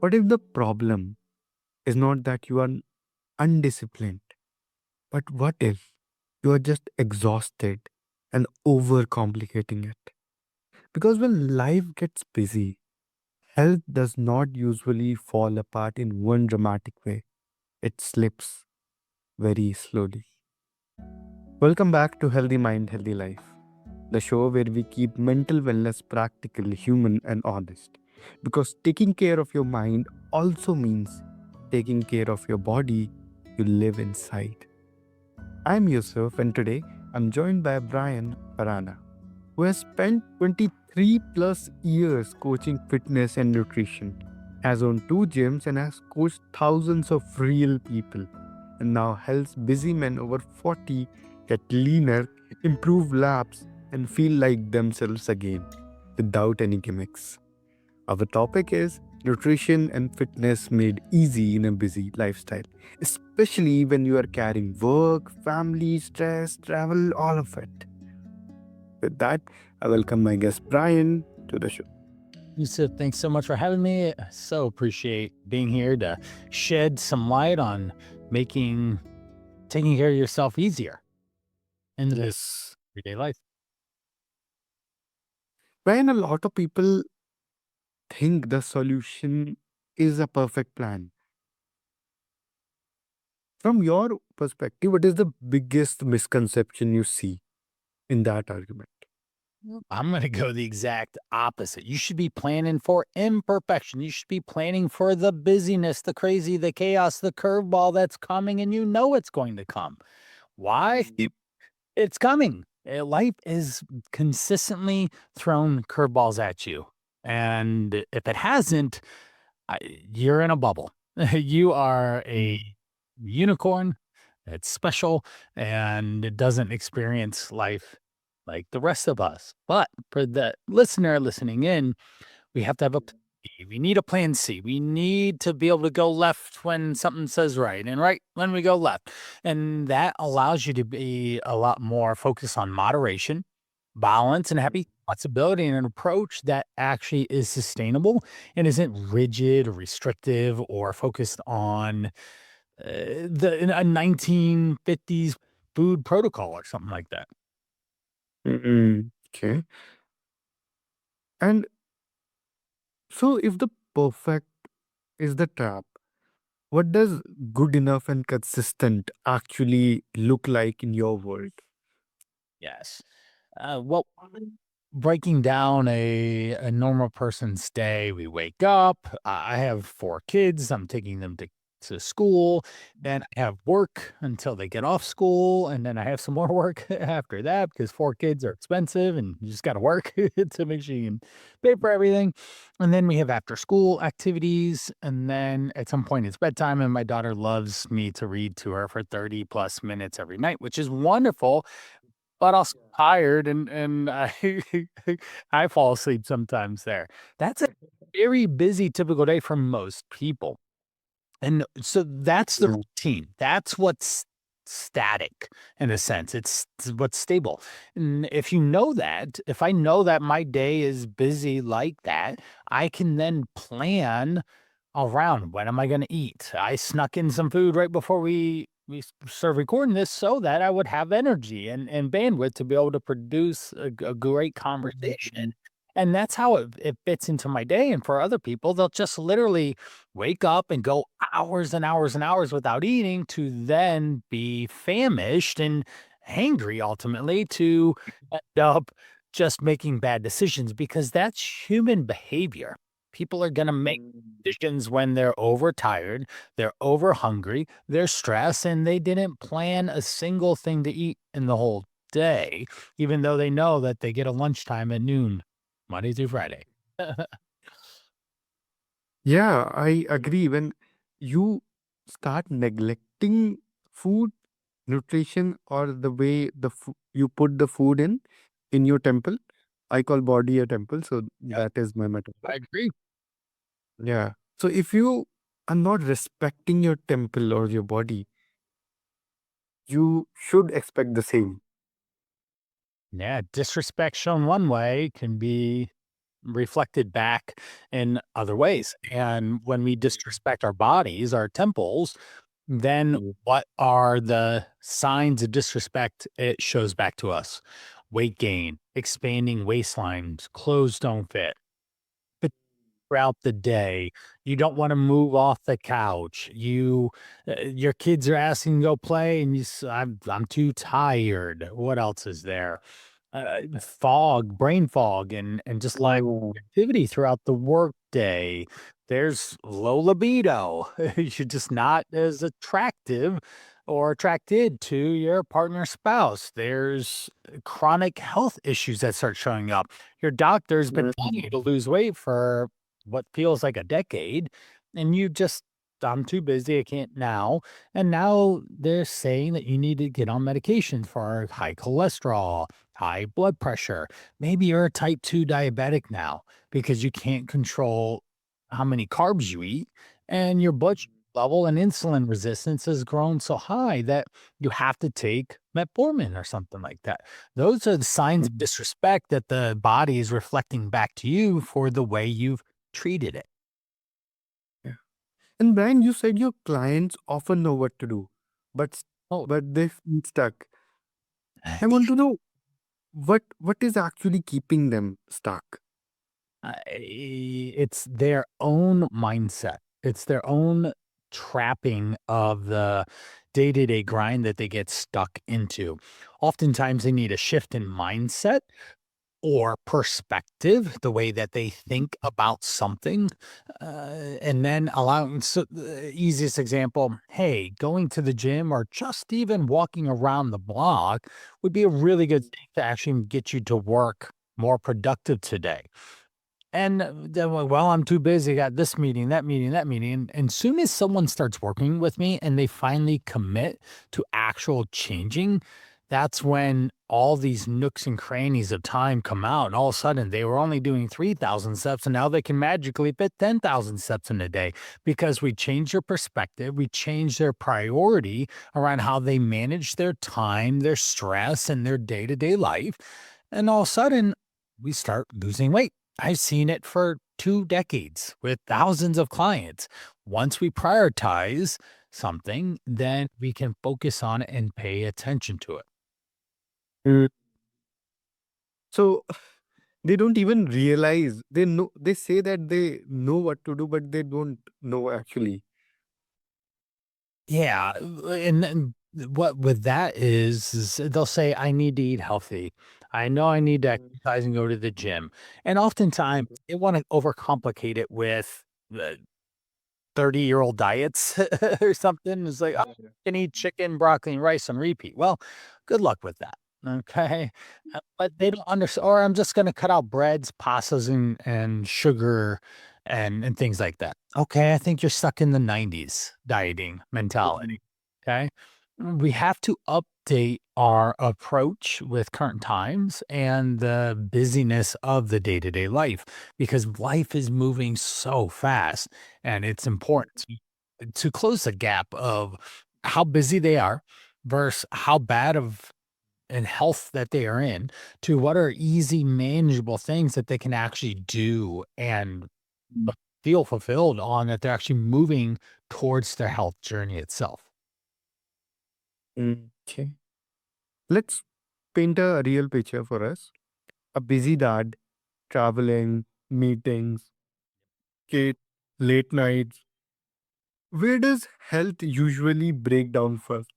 What if the problem is not that you are undisciplined, but what if you are just exhausted and overcomplicating it? Because when life gets busy, health does not usually fall apart in one dramatic way, it slips very slowly. Welcome back to Healthy Mind, Healthy Life, the show where we keep mental wellness practical, human, and honest. Because taking care of your mind also means taking care of your body you live inside. I'm Yusuf, and today I'm joined by Brian Parana, who has spent 23 plus years coaching fitness and nutrition, has owned two gyms, and has coached thousands of real people, and now helps busy men over 40 get leaner, improve labs, and feel like themselves again without any gimmicks. Our topic is nutrition and fitness made easy in a busy lifestyle, especially when you are carrying work, family, stress, travel, all of it. With that, I welcome my guest Brian to the show. Yusuf, thanks so much for having me. I so appreciate being here to shed some light on making taking care of yourself easier in the Yes. everyday life. Brian, a lot of people think the solution is a perfect plan. From your perspective, what is the biggest misconception you see in that argument? I'm going to go the exact opposite. You should be planning for imperfection. You should be planning for the busyness, the crazy, the chaos, the curveball that's coming, and you know it's going to come. Why? It's coming. Life is consistently thrown curveballs at you. And if it hasn't, you're in a bubble. You are a Mm. unicorn. It's special and it doesn't experience life like the rest of us. But for the listener listening in, we have to have a plan B. We need a plan C. We need to be able to go left when something says right and right when we go left. And that allows you to be a lot more focused on moderation, balance, and having flexibility and an approach that actually is sustainable and isn't rigid or restrictive or focused on a 1950s food protocol or something like that. Okay. And so, if the perfect is the trap, what does good enough and consistent actually look like in your world? Yes. Well, breaking down a normal person's day, we wake up. I have 4 kids. I'm taking them to school. Then I have work until they get off school, and then I have some more work after that because 4 kids are expensive, and you just got to work to make sure you can pay for everything. And then we have after school activities, and then at some point it's bedtime, and my daughter loves me to read to her for 30 plus minutes every night, which is wonderful but also tired and I I fall asleep sometimes there. That's a very busy typical day for most people. And so that's the Yeah. routine. That's what's static in a sense. It's what's stable. And if you know that, if I know that my day is busy like that, I can then plan around when am I going to eat. I snuck in some food right before we started recording this so that I would have energy and bandwidth to be able to produce a great conversation. And that's how it fits into my day. And for other people, they'll just literally wake up and go hours and hours and hours without eating to then be famished and hangry ultimately to end up just making bad decisions because that's human behavior. People are going to make decisions when they're overtired, they're over hungry, they're stressed, and they didn't plan a single thing to eat in the whole day, even though they know that they get a lunchtime at noon, Monday through Friday. Yeah, I agree. When you start neglecting food, nutrition, or the way you put the food in your temple, I call body a temple, so Yep, that is my I metaphor. agree. Yeah. So if you are not respecting your temple or your body, you should expect the same. Yeah, disrespect shown one way can be reflected back in other ways. And when we disrespect our bodies, our temples, then what are the signs of disrespect it shows back to us? Weight gain, expanding waistlines, clothes don't fit. But throughout the day, you don't want to move off the couch. Your kids are asking to go play, and I'm too tired. What else is there? Brain fog, and just like activity throughout the workday. There's low libido. You're just not as attractive or attracted to your partner spouse. There's chronic health issues that start showing up. Your doctor's been telling you to lose weight for what feels like a decade, and I'm too busy, I can't now. And now they're saying that you need to get on medication for high cholesterol, high blood pressure. Maybe you're a type 2 diabetic now because you can't control how many carbs you eat, and your blood sugar level and insulin resistance has grown so high that you have to take metformin or something like that. Those are the signs of disrespect that the body is reflecting back to you for the way you've treated it. Yeah. And Brian, you said your clients often know what to do, but Oh, but they feel stuck. I want to know what is actually keeping them stuck. It's their own mindset. It's their own trapping of the day-to-day grind that they get stuck into. Oftentimes, they need a shift in mindset or perspective, the way that they think about something, and then allowing. So, the easiest example, hey, going to the gym or just even walking around the block would be a really good thing to actually get you to work more productive today. And then, well, I'm too busy. Got this meeting, that meeting, that meeting. And soon as someone starts working with me and they finally commit to actual changing, that's when all these nooks and crannies of time come out. And all of a sudden, they were only doing 3,000 steps, and now they can magically fit 10,000 steps in a day because we changed their perspective. We changed their priority around how they manage their time, their stress, and their day to day life. And all of a sudden, we start losing weight. I've seen it for 2 decades with thousands of clients. Once we prioritize something, then we can focus on it and pay attention to it. Mm. So they don't even realize they know. They say that they know what to do, but they don't know actually. Yeah, and then what with that is they'll say, "I need to eat healthy. I know I need to exercise and go to the gym." And oftentimes, they wanna overcomplicate it with the 30-year-old diets or something. It's like, "Oh, I can eat chicken, broccoli, and rice on repeat." Well, good luck with that, okay? But they don't understand. Or I'm just gonna cut out breads, pastas, and sugar and things like that. Okay, I think you're stuck in the '90s dieting mentality, okay? We have to update our approach with current times and the busyness of the day-to-day life because life is moving so fast, and it's important to close the gap of how busy they are versus how bad of and health that they are in to what are easy manageable things that they can actually do and feel fulfilled on, that they're actually moving towards their health journey itself. Okay. Let's paint a real picture for us. A busy dad, traveling, meetings, kid, late nights. Where does health usually break down first?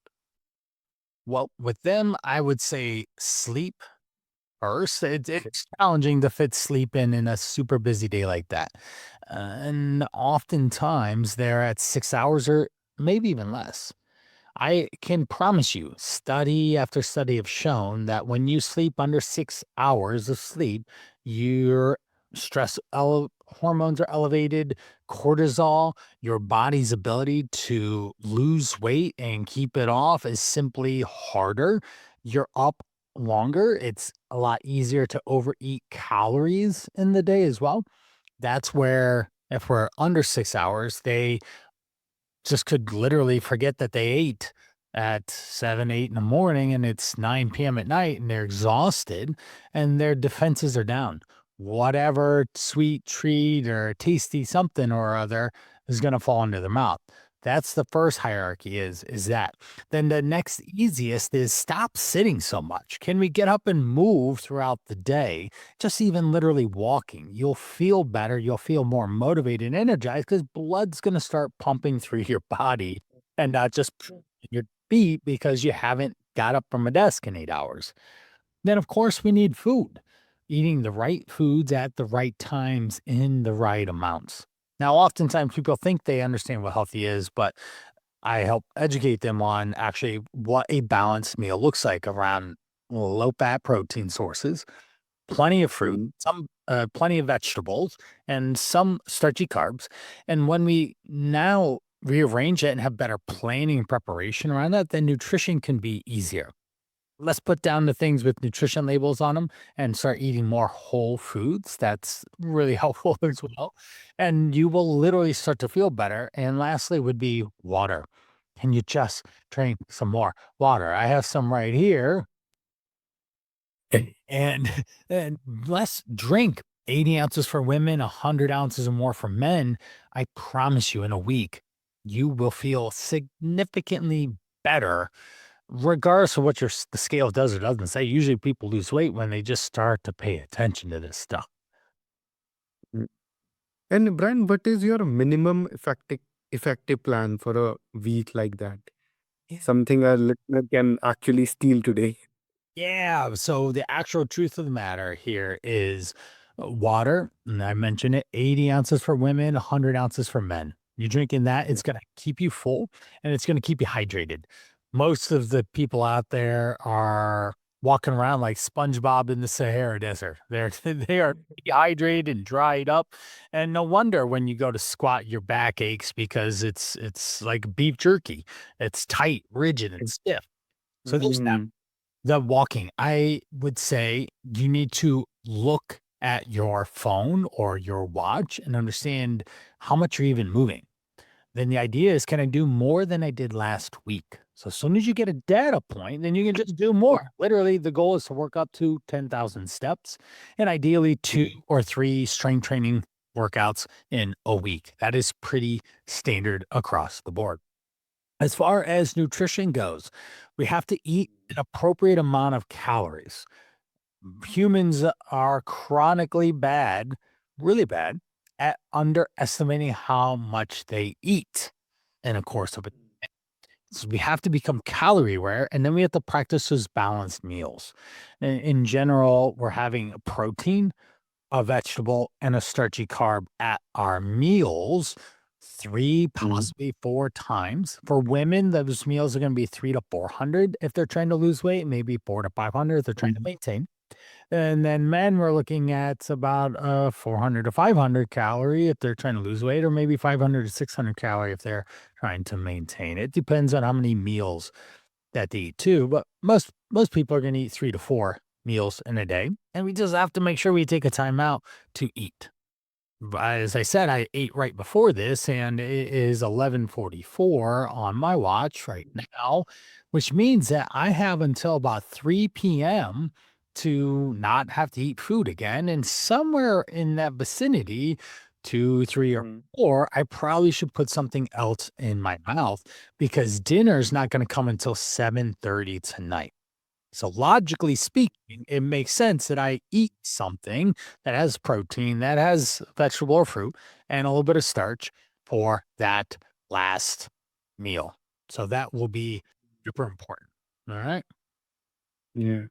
Well, with them, I would say sleep first. Okay. It's challenging to fit sleep in a super busy day like that. And oftentimes they're at 6 hours or maybe even less. I can promise you, study after study have shown that when you sleep under 6 hours of sleep, your hormones are elevated, cortisol, your body's ability to lose weight and keep it off is simply harder. You're up longer. It's a lot easier to overeat calories in the day as well. That's where, if we're under 6 hours, they just could literally forget that they ate at 7, 8 in the morning and it's 9 p.m. at night and they're exhausted and their defenses are down. whatever sweet treat or tasty something or other is going to fall into their mouth. That's the first hierarchy is that. Then the next easiest is stop sitting so much. Can we get up and move throughout the day? Just even literally walking. You'll feel better. You'll feel more motivated and energized because blood's going to start pumping through your body and not just your feet because you haven't got up from a desk in 8 hours. Then, of course, we need food, eating the right foods at the right times in the right amounts. Now, oftentimes people think they understand what healthy is, but I help educate them on actually what a balanced meal looks like around low fat protein sources, plenty of fruit, Mm. plenty of vegetables, and some starchy carbs. And when we now rearrange it and have better planning and preparation around that, then nutrition can be easier. Let's put down the things with nutrition labels on them and start eating more whole foods. That's really helpful as well. And you will literally start to feel better. And lastly would be water. Can you just drink some more water? I have some right here. And and let's drink 80 ounces for women, 100 ounces or more for men. I promise you in a week, you will feel significantly better regardless of what the scale does or doesn't say. Usually people lose weight when they just start to pay attention to this stuff. Mm. And Brian, what is your minimum effective plan for a week like that? Yeah. Something a listener can actually steal today. Yeah. So the actual truth of the matter here is water. And I mentioned it 80 ounces for women, 100 ounces for men. You drinking that, Yeah. it's going to keep you full and it's going to keep you hydrated. Most of the people out there are walking around like SpongeBob in the Sahara Desert. They are dehydrated and dried up. And no wonder when you go to squat, your back aches because it's like beef jerky. It's tight, rigid, and stiff. So there's Mhm. the walking, I would say you need to look at your phone or your watch and understand how much you're even moving. Then the idea is, can I do more than I did last week? So as soon as you get a data point, then you can just do more. Literally, the goal is to work up to 10,000 steps and ideally 2 or 3 strength training workouts in a week. That is pretty standard across the board. As far as nutrition goes, we have to eat an appropriate amount of calories. Humans are chronically bad, really bad, at underestimating how much they eat in a course of it. So we have to become calorie aware, and then we have to practice those balanced meals. In general, we're having a protein, a vegetable, and a starchy carb at our meals 3, Mm. possibly 4 times. For women, those meals are gonna be 3 to 400 if they're trying to lose weight, maybe 4 to 500 if they're trying to Mm. maintain. And then men, we're looking at about, 400 to 500 calorie if they're trying to lose weight, or maybe 500 to 600 calorie if they're trying to maintain. It depends on how many meals that they eat too, but most people are gonna eat 3 to 4 meals in a day, and we just have to make sure we take a time out to eat. As I said, I ate right before this, and it is 11:44 on my watch right now, which means that I have until about 3 PM to not have to eat food again, and somewhere in that vicinity, 2, 3, or Mm. 4, I probably should put something else in my mouth because dinner's not gonna come until 7:30 tonight. So logically speaking, it makes sense that I eat something that has protein, that has vegetable or fruit, and a little bit of starch for that last meal. So that will be super important. All right. Yeah.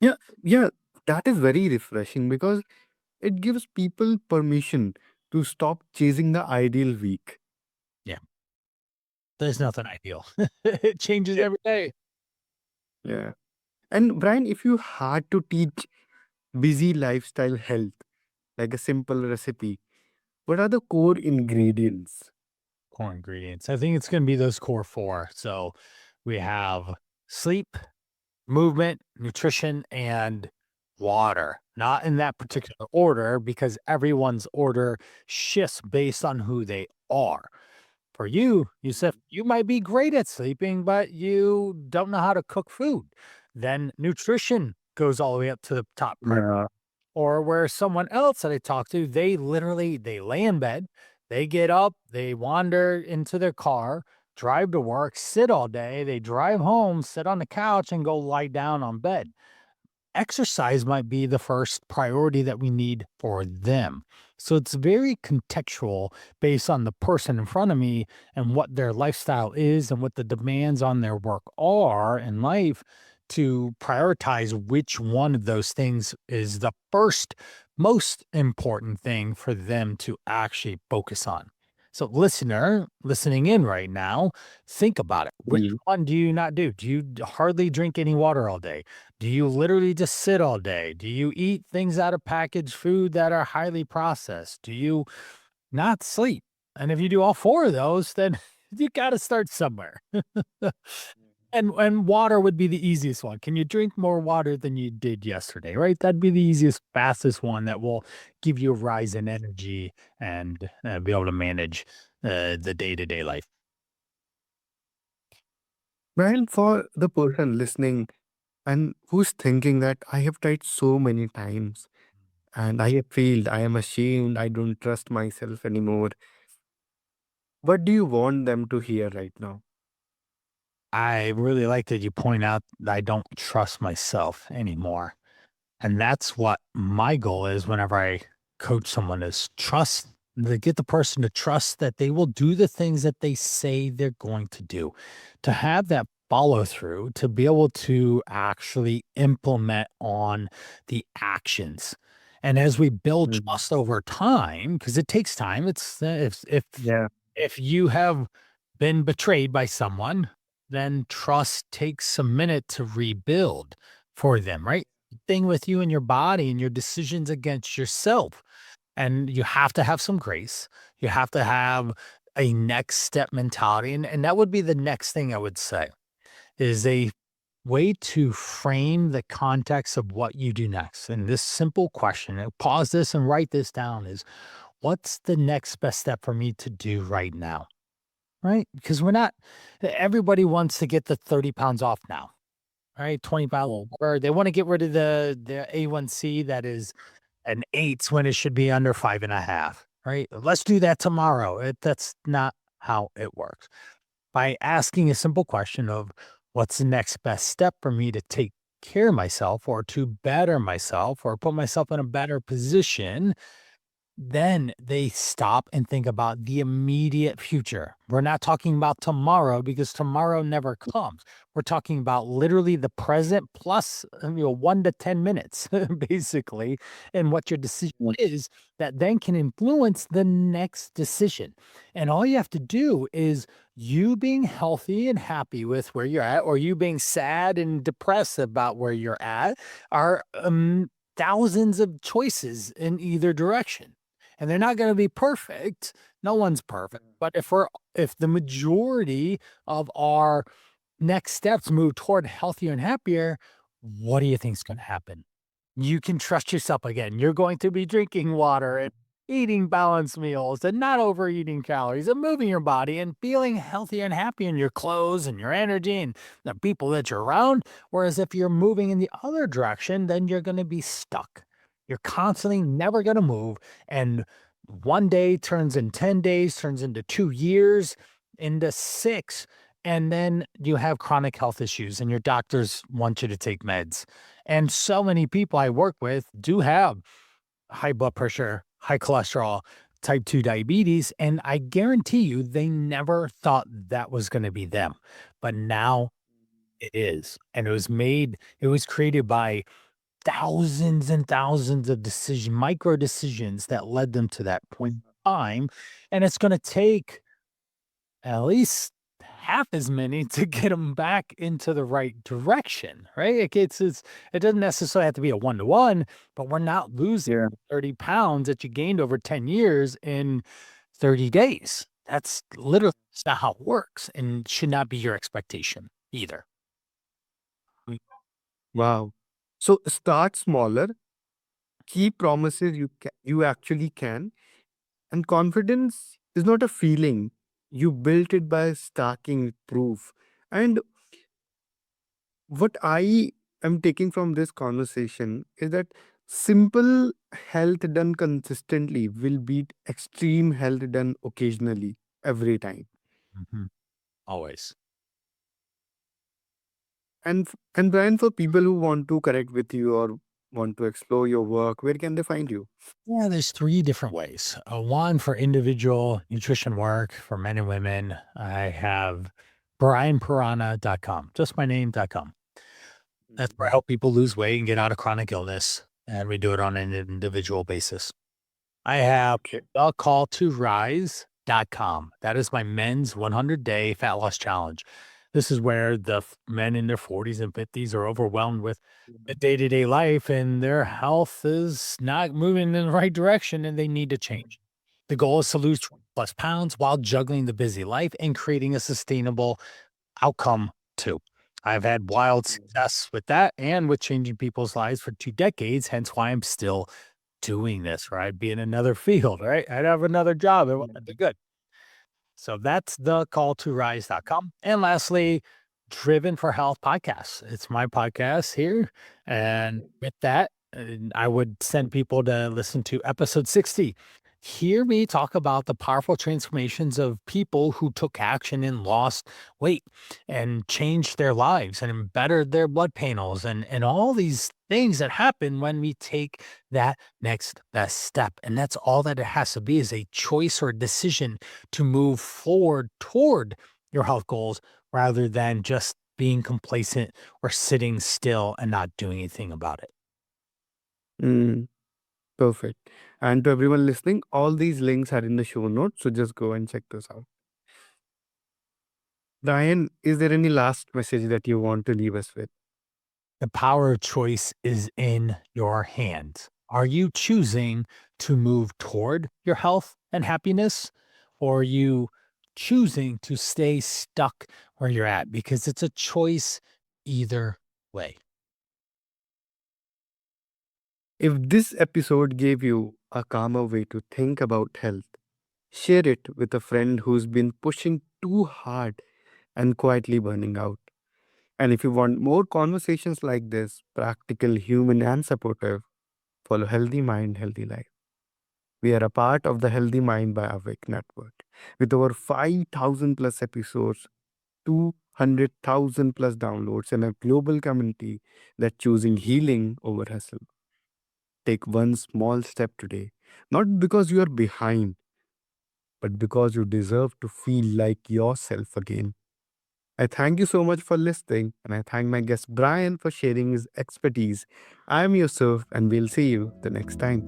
Yeah. Yeah. That is very refreshing because it gives people permission to stop chasing the ideal week. Yeah. There's nothing ideal. It changes every day. Yeah. And Brian, if you had to teach busy lifestyle health, like a simple recipe, what are the core ingredients? Core ingredients. I think it's going to be those core four. So we have sleep, movement, nutrition, and water. Not in that particular order because everyone's order shifts based on who they are. For you, Yusuf, you might be great at sleeping, but you don't know how to cook food. Then nutrition goes all the way up to the top. Yeah. or where someone else that I talk to, they literally they lay in bed, they get up, they wander into their car, drive to work, sit all day, they drive home, sit on the couch and go lie down on bed. Exercise might be the first priority that we need for them. So it's very contextual based on the person in front of me and what their lifestyle is and what the demands on their work are in life to prioritize which one of those things is the first most important thing for them to actually focus on. So, listener, listening in right now, think about it. Which Mm. one do you not do? Do you hardly drink any water all day? Do you literally just sit all day? Do you eat things out of packaged food that are highly processed? Do you not sleep? And if you do all four of those, then you got to start somewhere. And water would be the easiest one. Can you drink more water than you did yesterday? Right? That'd be the easiest, fastest one that will give you a rise in energy and be able to manage the day to day life. Brian, for the person listening and who's thinking that I have tried so many times and I have failed, I am ashamed, I don't trust myself anymore. What do you want them to hear right now? I really like that you point out that I don't trust myself anymore. And that's what my goal is whenever I coach someone is trust to get the person to trust that they will do the things that they say they're going to do. To have that follow through, to be able to actually implement on the actions. And as we build Mm. trust over time, because it takes time, Yeah, if you have been betrayed by someone, then trust takes a minute to rebuild for them, right? Thing with you and your body and your decisions against yourself. And you have to have some grace. You have to have a next step mentality. And that would be the next thing I would say is a way to frame the context of what you do next. And this simple question, and pause this and write this down is what's the next best step for me to do right now? Right? Because we're not, everybody wants to get the 30 pounds off now. Right, 20 pounds, or they wanna get rid of the A1C that is an 8 when it should be under 5.5, right? Let's do that tomorrow. That's not how it works. By asking a simple question of what's the next best step for me to take care of myself or to better myself or put myself in a better position, then they stop and think about the immediate future. We're not talking about tomorrow because tomorrow never comes. We're talking about literally the present plus 1 to 10 minutes basically, and what your decision is that then can influence the next decision. And all you have to do is you being healthy and happy with where you're at or you being sad and depressed about where you're at are thousands of choices in either direction, and they're not gonna be perfect. No one's perfect. But if the majority of our next steps move toward healthier and happier, what do you think's gonna happen? You can trust yourself again. You're going to be drinking water and eating balanced meals and not overeating calories and moving your body and feeling healthier and happy in your clothes and your energy and the people that you're around. Whereas if you're moving in the other direction, then you're going to be stuck. You're constantly never going to move. And one day turns in 10 days, turns into 2 years, into six. And then you have chronic health issues and your doctors want you to take meds. And so many people I work with do have high blood pressure, high cholesterol, type 2 diabetes, and I guarantee you they never thought that was gonna be them, but now it is, and it was created by thousands and thousands of micro decisions that led them to that point in time, and it's gonna take at least half as many to get them back into the right direction, right? It doesn't necessarily have to be a one-to-one, but we're not losing yeah. 30 pounds that you gained over 10 years in 30 days. That's literally that's not how it works and should not be your expectation either. Mm. Wow. So start smaller, keep promises you actually can, and confidence is not a feeling. You built it by stacking with proof. And what I am taking from this conversation is that Simple health done consistently will beat extreme health done occasionally every time. Mhm. Always. And Brian, for people who want to connect with you or want to explore your work, where can they find you? Yeah, there's 3 different ways. One for individual nutrition work for men and women. I have brianparana.com, just my name.com. That's where I help people lose weight and get out of chronic illness, and we do it on an individual basis. I have Okay. thecalltorise.com. That is my men's 100-day fat loss challenge. This is where the men in their 40s and 50s are overwhelmed with the day-to-day life and their health is not moving in the right direction and they need to change. The goal is to lose 20 plus pounds while juggling the busy life and creating a sustainable outcome too. I've had wild success with that and with changing people's lives for 2 decades, hence why I'm still doing this, or I'd be in another field, right? I'd have another job. It wouldn't be good. So that's the call2rise.com. And lastly, Driven for Health podcast. It's my podcast here. And with that, I would send people to listen to episode 60. Hear me talk about the powerful transformations of people who took action and lost weight and changed their lives and bettered their blood panels and all these things that happen when we take that next best step. And that's all that it has to be is a choice or a decision to move forward toward your health goals rather than just being complacent or sitting still and not doing anything about it. Mm, perfect. And to everyone listening, all these links are in the show notes, so just go and check those out. Brian, is there any last message that you want to leave us with? The power of choice is in your hands. Are you choosing to move toward your health and happiness, or are you choosing to stay stuck where you're at? Because it's a choice either way. If this episode gave you a calmer way to think about health, share it with a friend who's been pushing too hard and quietly burning out. And if you want more conversations like this, practical, human, and supportive, follow Healthy Mind, Healthy Life. We are a part of the Healthy Mind by Awake Network. With over 5,000 plus episodes, 200,000 plus downloads, and a global community that's choosing healing over hustle. Take one small step today, not because you are behind, but because you deserve to feel like yourself again. I thank you so much for listening, and I thank my guest Brian for sharing his expertise. I'm Yusuf, and we'll see you the next time.